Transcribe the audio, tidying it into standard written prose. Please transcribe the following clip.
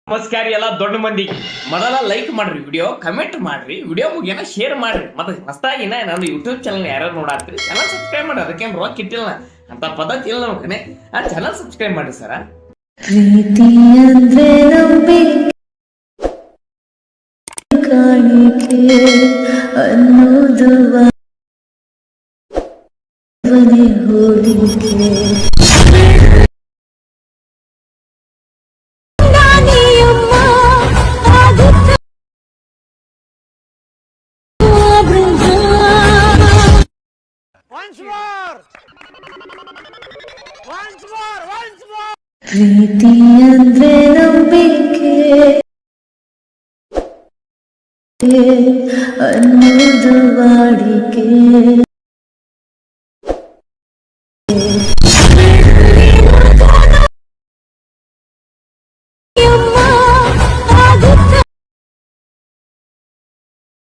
ನಮಸ್ಕಾರ ಎಲ್ಲ ದೊಡ್ಡ ಮಂದಿ ಮೊದಲ ಲೈಕ್ ಮಾಡ್ರಿ ವಿಡಿಯೋ ಕಮೆಂಟ್ ಮಾಡ್ರಿ ವಿಡಿಯೋ ಮುಗಿಯನ ಶೇರ್ ಮಾಡ್ರಿ ಮತ್ತೆ ಹೊಸದಾಗಿ ನಾನು ಯೂಟ್ಯೂಬ್ ಚಾನಲ್ ಯಾರು ನೋಡಾತ್ರಿ ಚಾನಲ್ ಸಬ್ಸ್ಕ್ರೈಬ್ ಮಾಡ್ರಿ ಅದಕ್ಕೇನು ರೊಕ್ಕ ಇಟ್ಟಿಲ್ಲ ಅಂತ ಪದ್ಧತಿ ಇಲ್ಲ ನಮ್ಮ ಕಡೆ ಆ ಚಾನಲ್ ಸಬ್ಸ್ಕ್ರೈಬ್ ಮಾಡ್ರಿ ಸರ ಪ್ರೀತಿ ಅಂದ್ರೆ ನಂಬಿಕೆ ಕಾಣಿಕೆ ಅನ್ನೋದು ಹೋಲಿಕೆ ಪ್ರೀತಿ ಅಂದ್ರೆ ನಂಬಿಕೆ ಅನ್ನೋದು ವಾಡಿಕೆ